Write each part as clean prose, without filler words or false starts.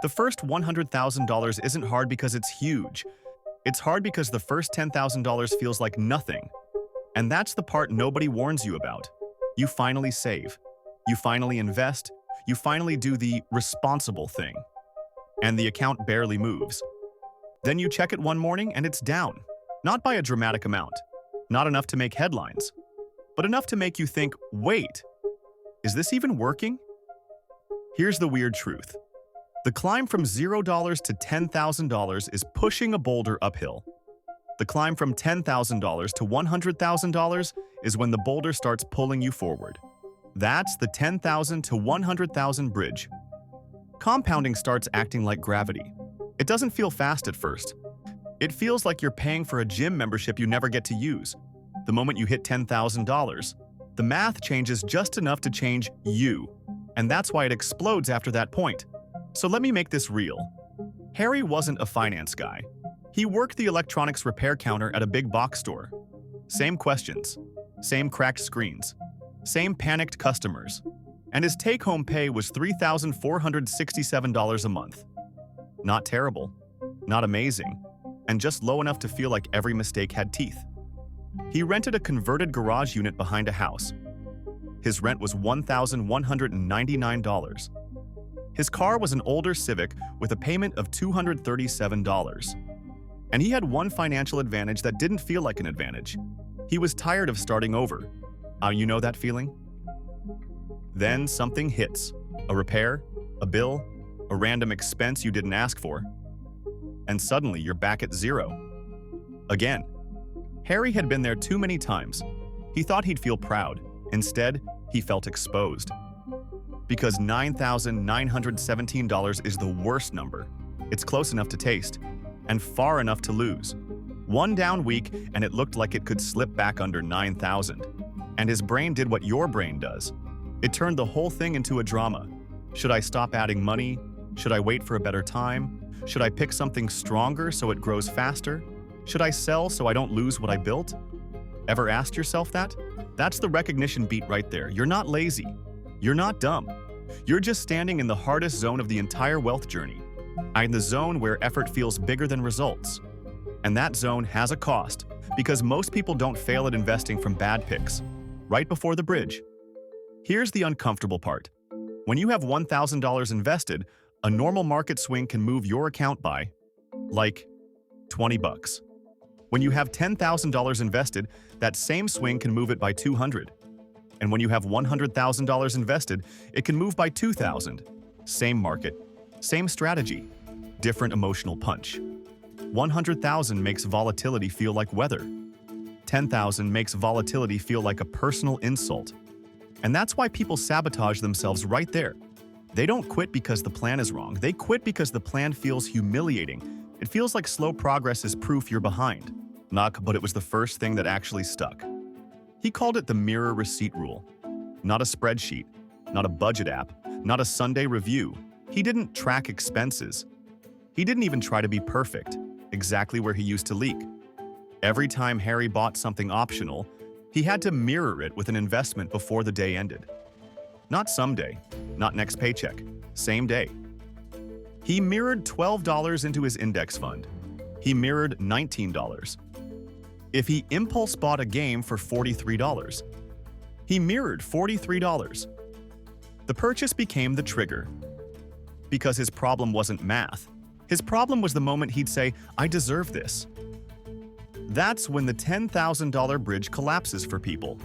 The first $100,000 isn't hard because it's huge. It's hard because the first $10,000 feels like nothing. And that's the part nobody warns you about. You finally save. You finally invest. You finally do the responsible thing. And the account barely moves. Then you check it one morning and it's down. Not by a dramatic amount. Not enough to make headlines. But enough to make you think, wait, is this even working? Here's the weird truth. The climb from $0 to $10,000 is pushing a boulder uphill. The climb from $10,000 to $100,000 is when the boulder starts pulling you forward. That's the 10,000 to 100,000 bridge. Compounding starts acting like gravity. It doesn't feel fast at first. It feels like you're paying for a gym membership you never get to use. The moment you hit $10,000, the math changes just enough to change you, and that's why it explodes after that point. So let me make this real. Harry wasn't a finance guy. He worked the electronics repair counter at a big box store. Same questions, same cracked screens, same panicked customers, and his take-home pay was $3,467 a month. Not terrible, not amazing, and just low enough to feel like every mistake had teeth. He rented a converted garage unit behind a house. His rent was $1,199. His car was an older Civic with a payment of $237. And he had one financial advantage that didn't feel like an advantage. He was tired of starting over. You know that feeling? Then something hits. A repair, a bill, a random expense you didn't ask for. And suddenly you're back at zero. Again. Harry had been there too many times. He thought he'd feel proud. Instead, he felt exposed. Because $9,917 is the worst number. It's close enough to taste, and far enough to lose. One down week, and it looked like it could slip back under 9,000. And his brain did what your brain does. It turned the whole thing into a drama. Should I stop adding money? Should I wait for a better time? Should I pick something stronger so it grows faster? Should I sell so I don't lose what I built? Ever asked yourself that? That's the recognition beat right there. You're not lazy. You're not dumb. You're just standing in the hardest zone of the entire wealth journey. In the zone where effort feels bigger than results. And that zone has a cost, because most people don't fail at investing from bad picks, right before the bridge. Here's the uncomfortable part. When you have $1,000 invested, a normal market swing can move your account by, like, $20. When you have $10,000 invested, that same swing can move it by $200. And when you have $100,000 invested, it can move by $2,000. Same market, same strategy, different emotional punch. $100,000 makes volatility feel like weather. $10,000 makes volatility feel like a personal insult. And that's why people sabotage themselves right there. They don't quit because the plan is wrong. They quit because the plan feels humiliating. It feels like slow progress is proof you're behind. But it was the first thing that actually stuck. He called it the mirror receipt rule. Not a spreadsheet, not a budget app, not a Sunday review. He didn't track expenses. He didn't even try to be perfect, exactly where he used to leak. Every time Harry bought something optional, he had to mirror it with an investment before the day ended. Not someday, not next paycheck, same day. He mirrored $12 into his index fund. He mirrored $19. If he impulse bought a game for $43, he mirrored $43. The purchase became the trigger. Because his problem wasn't math. His problem was the moment he'd say, I deserve this. That's when the $10,000 bridge collapses for people.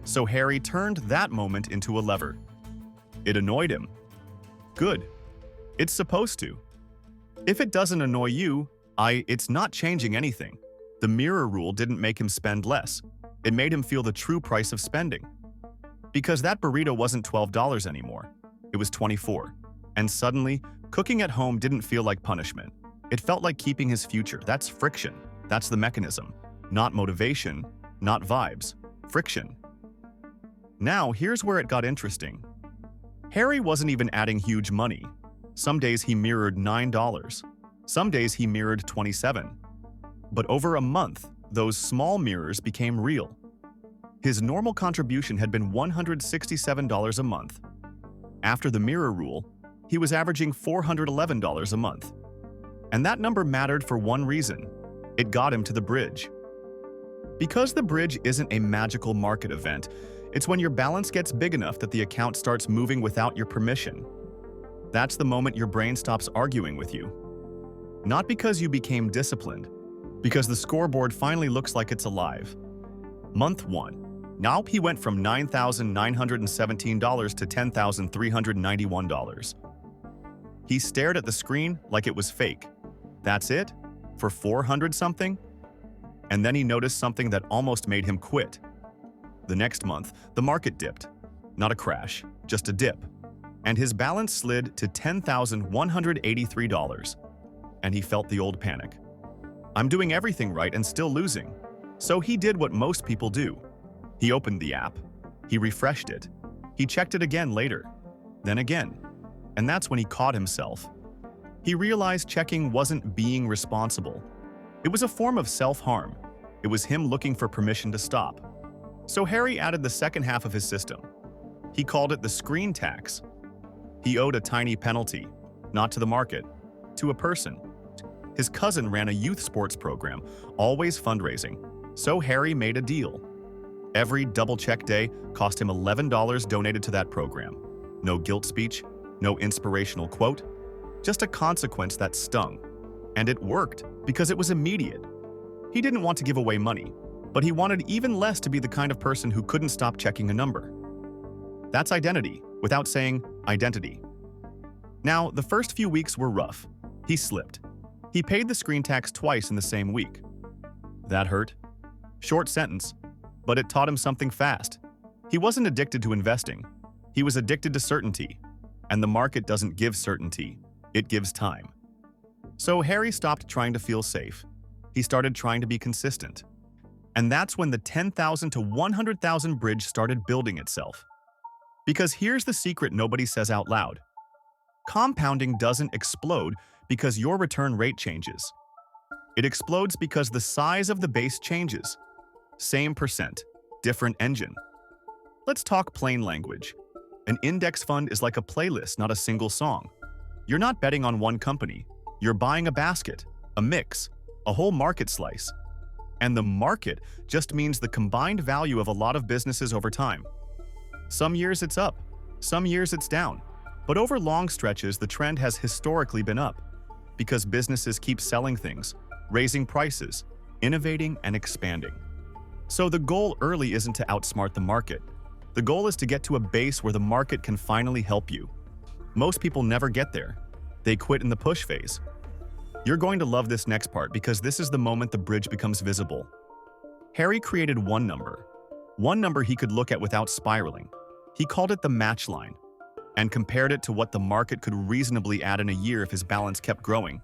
So Harry turned that moment into a lever. It annoyed him. Good. It's supposed to. If it doesn't annoy you, it's not changing anything. The mirror rule didn't make him spend less. It made him feel the true price of spending. Because that burrito wasn't $12 anymore. It was $24. And suddenly, cooking at home didn't feel like punishment. It felt like keeping his future. That's friction. That's the mechanism. Not motivation, not vibes. Friction. Now, here's where it got interesting. Harry wasn't even adding huge money. Some days he mirrored $9. Some days he mirrored $27. But over a month, those small mirrors became real. His normal contribution had been $167 a month. After the mirror rule, he was averaging $411 a month. And that number mattered for one reason. It got him to the bridge. Because the bridge isn't a magical market event, it's when your balance gets big enough that the account starts moving without your permission. That's the moment your brain stops arguing with you. Not because you became disciplined, because the scoreboard finally looks like it's alive. Month 1. Now he went from $9,917 to $10,391. He stared at the screen like it was fake. That's it? For 400-something? And then he noticed something that almost made him quit. The next month, the market dipped. Not a crash, just a dip. And his balance slid to $10,183. And he felt the old panic. I'm doing everything right and still losing. So he did what most people do. He opened the app. He refreshed it. He checked it again later. Then again. And that's when he caught himself. He realized checking wasn't being responsible. It was a form of self-harm. It was him looking for permission to stop. So Harry added the second half of his system. He called it the screen tax. He owed a tiny penalty, not to the market, to a person. His cousin ran a youth sports program, always fundraising. So Harry made a deal. Every double-check day cost him $11 donated to that program. No guilt speech, no inspirational quote, just a consequence that stung. And it worked because it was immediate. He didn't want to give away money, but he wanted even less to be the kind of person who couldn't stop checking a number. That's identity, without saying identity. Now, the first few weeks were rough. He slipped. He paid the screen tax twice in the same week. That hurt. Short sentence, but it taught him something fast. He wasn't addicted to investing. He was addicted to certainty. And the market doesn't give certainty. It gives time. So Harry stopped trying to feel safe. He started trying to be consistent. And that's when the 10,000 to 100,000 bridge started building itself. Because here's the secret nobody says out loud. Compounding doesn't explode because your return rate changes. It explodes because the size of the base changes. Same percent, different engine. Let's talk plain language. An index fund is like a playlist, not a single song. You're not betting on one company. You're buying a basket, a mix, a whole market slice. And the market just means the combined value of a lot of businesses over time. Some years it's up, some years it's down. But over long stretches, the trend has historically been up because businesses keep selling things, raising prices, innovating, and expanding. So the goal early isn't to outsmart the market. The goal is to get to a base where the market can finally help you. Most people never get there. They quit in the push phase. You're going to love this next part because this is the moment the bridge becomes visible. Harry created one number he could look at without spiraling. He called it the match line and compared it to what the market could reasonably add in a year if his balance kept growing.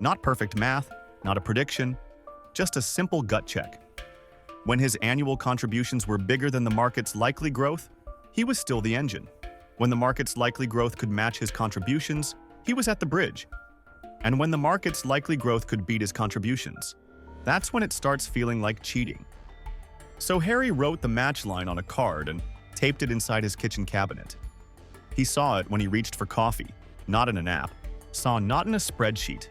Not perfect math, not a prediction, just a simple gut check. When his annual contributions were bigger than the market's likely growth, he was still the engine. When the market's likely growth could match his contributions, he was at the bridge. And when the market's likely growth could beat his contributions, that's when it starts feeling like cheating. So Harry wrote the match line on a card and taped it inside his kitchen cabinet. He saw it when he reached for coffee, not in an app, not in a spreadsheet,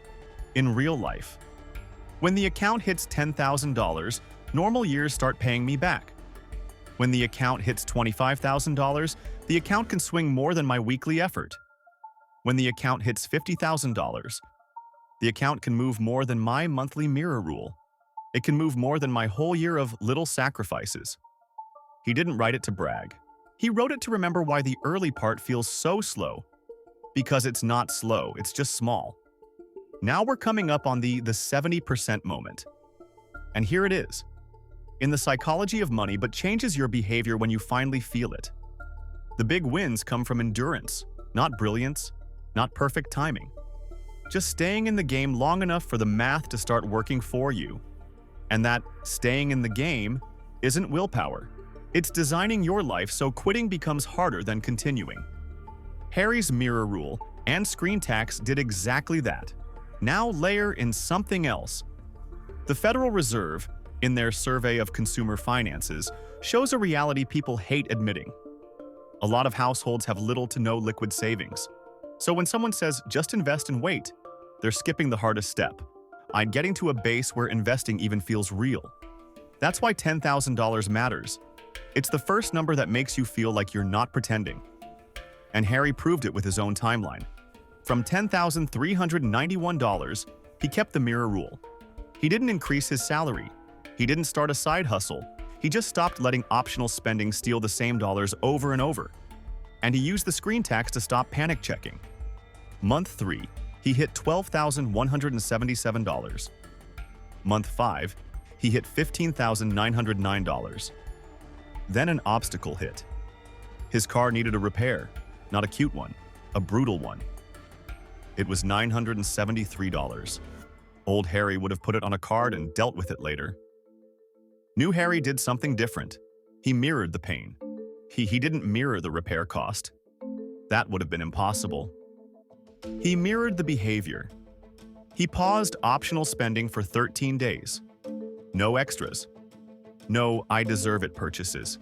in real life. When the account hits $10,000, normal years start paying me back. When the account hits $25,000, the account can swing more than my weekly effort. When the account hits $50,000, the account can move more than my monthly mirror rule. It can move more than my whole year of little sacrifices. He didn't write it to brag. He wrote it to remember why the early part feels so slow. Because it's not slow, it's just small. Now we're coming up on the 70% moment. And here it is. In the psychology of money, but changes your behavior when you finally feel it. The big wins come from endurance, not brilliance, not perfect timing. Just staying in the game long enough for the math to start working for you. And that staying in the game isn't willpower. It's designing your life so quitting becomes harder than continuing. Harry's mirror rule and screen tax did exactly that. Now layer in something else. The Federal Reserve, in their survey of consumer finances, shows a reality people hate admitting. A lot of households have little to no liquid savings. So when someone says, just invest and wait, they're skipping the hardest step. I'm getting to a base where investing even feels real. That's why $10,000 matters. It's the first number that makes you feel like you're not pretending. And Harry proved it with his own timeline. From $10,391, he kept the mirror rule. He didn't increase his salary. He didn't start a side hustle. He just stopped letting optional spending steal the same dollars over and over. And he used the screen tax to stop panic checking. Month 3, he hit $12,177. Month 5, he hit $15,909. Then an obstacle hit. His car needed a repair, not a cute one, a brutal one. It was $973. Old Harry would have put it on a card and dealt with it later. New Harry did something different. He mirrored the pain. He didn't mirror the repair cost. That would have been impossible. He mirrored the behavior. He paused optional spending for 13 days. No extras. No I deserve it purchases.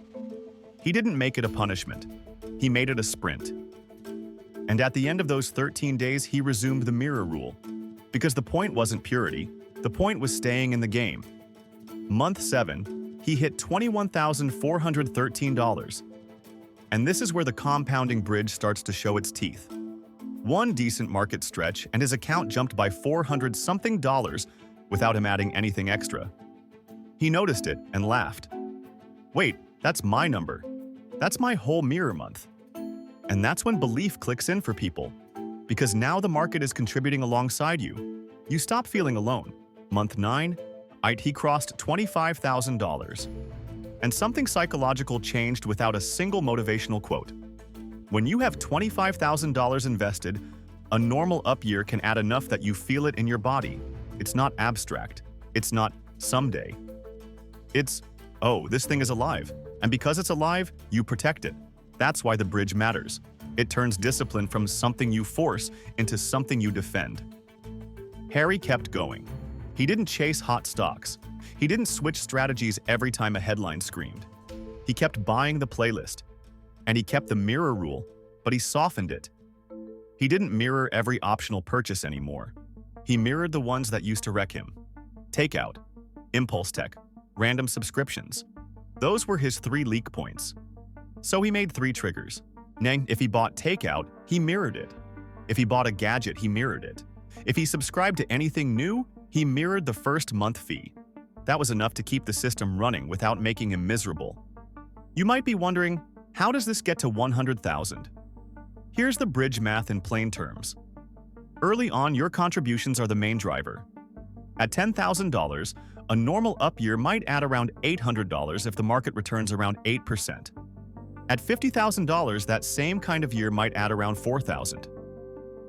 He didn't make it a punishment. He made it a sprint. And at the end of those 13 days, he resumed the mirror rule. Because the point wasn't purity, the point was staying in the game. Month 7, he hit $21,413. And this is where the compounding bridge starts to show its teeth. One decent market stretch and his account jumped by $400-something without him adding anything extra. He noticed it and laughed. Wait, that's my number. That's my whole mirror month. And that's when belief clicks in for people. Because now the market is contributing alongside you. You stop feeling alone. Month 9, he crossed $25,000. And something psychological changed without a single motivational quote. When you have $25,000 invested, a normal up year can add enough that you feel it in your body. It's not abstract. It's not someday. It's, oh, this thing is alive. And because it's alive, you protect it. That's why the bridge matters. It turns discipline from something you force into something you defend. Harry kept going. He didn't chase hot stocks. He didn't switch strategies every time a headline screamed. He kept buying the playlist. And he kept the mirror rule, but he softened it. He didn't mirror every optional purchase anymore. He mirrored the ones that used to wreck him. Takeout, impulse tech, random subscriptions. Those were his 3 leak points. So he made 3 triggers. If he bought takeout, he mirrored it. If he bought a gadget, he mirrored it. If he subscribed to anything new, he mirrored the first month fee. That was enough to keep the system running without making him miserable. You might be wondering, how does this get to 100,000? Here's the bridge math in plain terms. Early on, your contributions are the main driver. At $10,000, a normal up year might add around $800 if the market returns around 8%. At $50,000, that same kind of year might add around $4,000.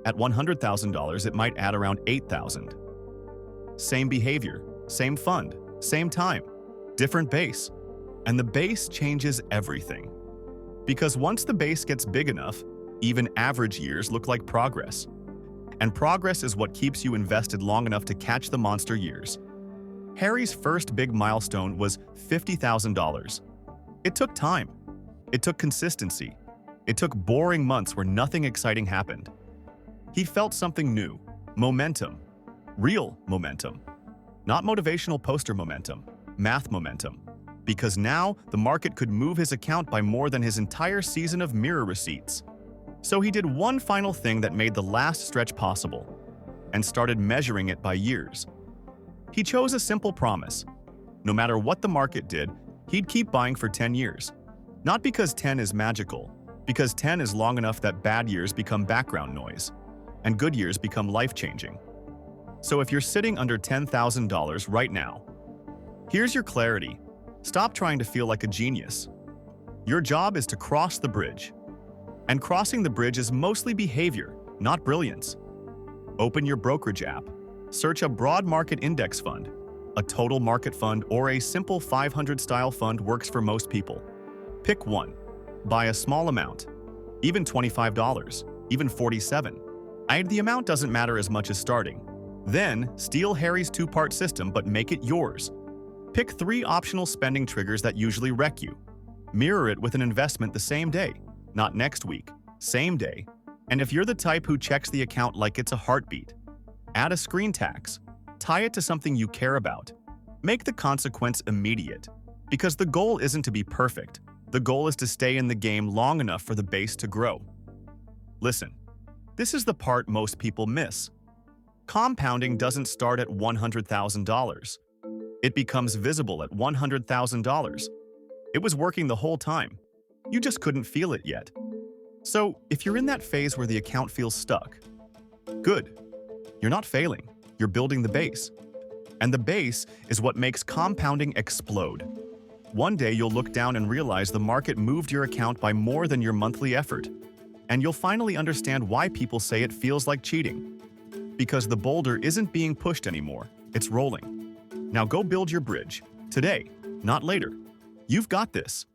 At $100,000, it might add around $8,000. Same behavior, same fund, same time, different base. And the base changes everything. Because once the base gets big enough, even average years look like progress. And progress is what keeps you invested long enough to catch the monster years. Harry's first big milestone was $50,000. It took time. It took consistency. It took boring months where nothing exciting happened. He felt something new, momentum, real momentum. Not motivational poster momentum, math momentum. Because now the market could move his account by more than his entire season of mirror receipts. So he did one final thing that made the last stretch possible, and started measuring it by years. He chose a simple promise. No matter what the market did, he'd keep buying for 10 years. Not because 10 is magical, because 10 is long enough that bad years become background noise, and good years become life-changing. So if you're sitting under $10,000 right now, here's your clarity. Stop trying to feel like a genius. Your job is to cross the bridge. And crossing the bridge is mostly behavior, not brilliance. Open your brokerage app. Search a broad market index fund. A total market fund or a simple 500-style fund works for most people. Pick one. Buy a small amount. Even $25, even $47. The amount doesn't matter as much as starting. Then, steal Harry's 2-part system but make it yours. Pick 3 optional spending triggers that usually wreck you. Mirror it with an investment the same day, not next week, same day. And if you're the type who checks the account like it's a heartbeat, add a screen tax, tie it to something you care about. Make the consequence immediate, because the goal isn't to be perfect. The goal is to stay in the game long enough for the base to grow. Listen, this is the part most people miss. Compounding doesn't start at $100,000. It becomes visible at $100,000. It was working the whole time. You just couldn't feel it yet. So, if you're in that phase where the account feels stuck, good. You're not failing. You're building the base. And the base is what makes compounding explode. One day you'll look down and realize the market moved your account by more than your monthly effort. And you'll finally understand why people say it feels like cheating. Because the boulder isn't being pushed anymore, it's rolling. Now go build your bridge. Today, not later. You've got this.